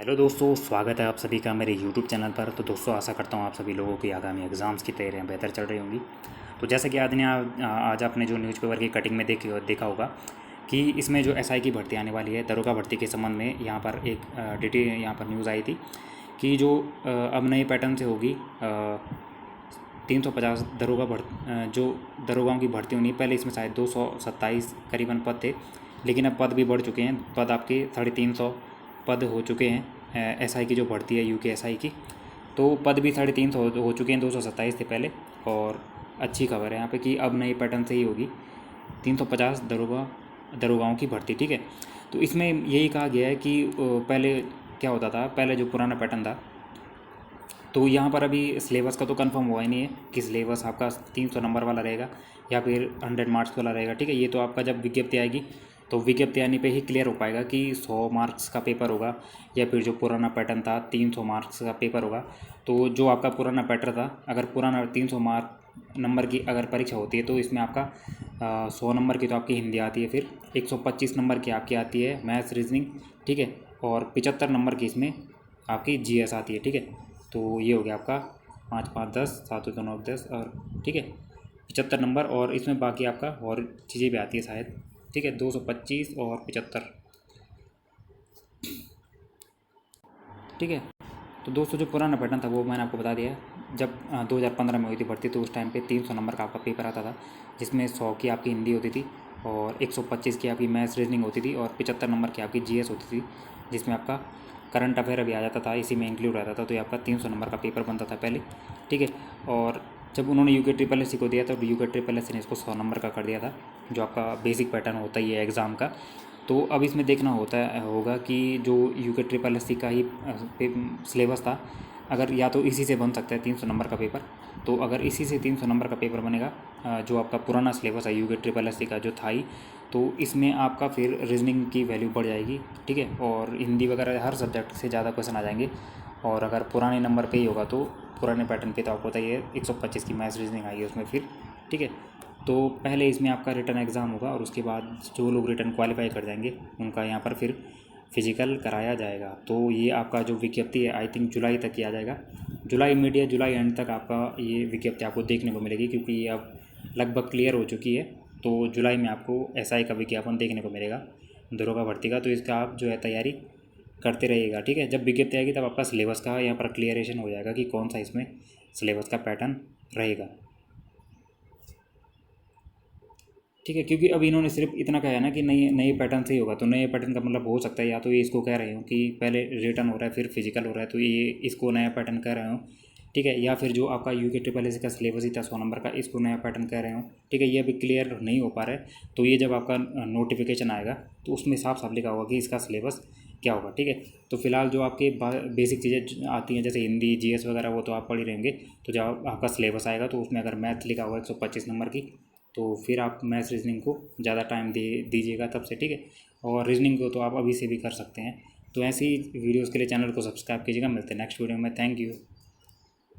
Hello दोस्तों, स्वागत है आप सभी का मेरे यूट्यूब चैनल पर। तो दोस्तों, आशा करता हूँ आप सभी लोगों की आगामी एग्ज़ाम्स की तैयारियां बेहतर चल रही होंगी। तो जैसे कि आज आपने जो न्यूज़पेपर की कटिंग में देखा होगा कि इसमें जो एसआई की भर्ती आने वाली है, दरोगा भर्ती के संबंध में यहाँ पर एक यहाँ पर न्यूज़ आई थी कि जो अब नए पैटर्न से होगी 350 जो दरोगाओं की भर्ती होनी है। पहले इसमें शायद 227 करीबन पद थे, लेकिन अब पद भी बढ़ चुके हैं। पद आपके 350 पद हो चुके हैं। एसआई की जो भर्ती है यूके एसआई की, तो पद भी 350 हो चुके हैं। 227 थे पहले। और अच्छी खबर है यहाँ पे कि अब नए पैटर्न से ही होगी 350 दरोगाओं की भर्ती। ठीक है, तो इसमें यही कहा गया है कि पहले क्या होता था, पहले जो पुराना पैटर्न था, तो यहाँ पर अभी सिलेबस का तो कंफर्म हुआ ही नहीं है कि सिलेबस आपका 300 नंबर वाला रहेगा या फिर 100 मार्क्स वाला रहेगा। ठीक है, ये तो आपका जब विज्ञप्ति आएगी तो विज्ञप्ति आने पे ही क्लियर हो पाएगा कि 100 मार्क्स का पेपर होगा या फिर जो पुराना पैटर्न था 300 मार्क्स का पेपर होगा। तो जो आपका पुराना पैटर्न था, अगर पुराना 300 नंबर की अगर परीक्षा होती है तो इसमें आपका 100 नंबर की तो आपकी हिंदी आती है, फिर 125 नंबर की आपकी आती है मैथ्स रीजनिंग। ठीक है, और 75 नंबर की इसमें आपकी जीएस आती है। ठीक है, तो ये हो गया आपका 5 5 10 7 2 9 10 और ठीक है 75 नंबर, और इसमें बाकी आपका और चीज़ें भी आती है शायद। ठीक है, 225 और 75। ठीक है, तो दोस्तों जो पुराना पैटर्न था वो मैंने आपको बता दिया। जब 2015 में हुई थी भर्ती तो उस टाइम पे 300 नंबर का आपका पेपर आता था, जिसमें 100 की आपकी हिंदी होती थी और 125 की आपकी मैथ्स रीजनिंग होती थी और 75 नंबर की आपकी जीएस होती थी, जिसमें आपका करंट अफेयर भी आ जाता था, इसी में इंक्लूड रहता था। तो ये आपका 300 नंबर का पेपर बनता था पहले। ठीक है, और जब उन्होंने यूके ट्रिपल एस को दिया था तो यूके ट्रिपल एस ने इसको 100 नंबर का कर दिया था, जो आपका बेसिक पैटर्न होता ही है एग्ज़ाम का। तो अब इसमें देखना होगा कि जो यूके ट्रिपल एस का ही सिलेबस था, अगर या तो इसी से बन सकता है 300 नंबर का पेपर। तो अगर इसी से 300 नंबर का पेपर बनेगा, जो आपका पुराना सिलेबस है यूके ट्रिपल एस का जो था ही, तो इसमें आपका फिर रीजनिंग की वैल्यू बढ़ जाएगी। ठीक है, और हिंदी वगैरह हर सब्जेक्ट से ज़्यादा क्वेश्चन आ जाएंगे। और अगर पुराने नंबर पे ही होगा तो पुराने पैटर्न पे तो आपको बताइए 125 की मैथ्स रीजनिंग आई है उसमें फिर। ठीक है, तो पहले इसमें आपका रिटन एग्ज़ाम होगा और उसके बाद जो लोग रिटन क्वालिफाई कर जाएंगे उनका यहाँ पर फिर फिजिकल कराया जाएगा। तो ये आपका जो विज्ञप्ति है आई थिंक जुलाई तक ही आ जाएगा। जुलाई एंड तक आपका ये विज्ञप्ति आपको देखने को मिलेगी, क्योंकि ये अब लगभग क्लियर हो चुकी है। तो जुलाई में आपको एसआई का विज्ञापन देखने को मिलेगा दरोगा भर्ती का। तो इसका आप जो है तैयारी करते रहिएगा। ठीक है, जब विज्ञप्ति आएगी तब आपका सिलेबस का यहाँ पर क्लियरेशन हो जाएगा कि कौन सा इसमें सिलेबस का पैटर्न रहेगा। ठीक है, क्योंकि अब इन्होंने सिर्फ इतना कहा है ना कि नए नए पैटर्न से ही होगा। तो नए पैटर्न का मतलब हो सकता है या तो ये इसको कह रहे हो कि पहले रिटर्न हो रहा है फिर फिजिकल हो रहा है, तो ये इसको नया पैटर्न कह रहे हो। ठीक है, या फिर जो आपका यूके ट्रिपल एस का सिलेबस ही था 100 नंबर का, इसको नया पैटर्न कह रहे हो। ठीक है, ये अभी क्लियर नहीं हो पा रहा है। तो ये जब आपका नोटिफिकेशन आएगा तो उसमें साफ साफ लिखा होगा कि इसका सिलेबस क्या होगा। ठीक है, तो फिलहाल जो आपके बेसिक चीज़ें आती हैं जैसे हिंदी जीएस वगैरह वो तो आप पढ़ ही रहेंगे। तो जब आपका सिलेबस आएगा तो उसमें अगर मैथ लिखा होगा 125 नंबर की, तो फिर आप मैथ्स रीजनिंग को ज़्यादा टाइम दीजिएगा तब से। ठीक है, और रीजनिंग को तो आप अभी से भी कर सकते हैं। तो ऐसी वीडियोज़ के लिए चैनल को सब्सक्राइब कीजिएगा। मिलते हैं नेक्स्ट वीडियो में। Thank you.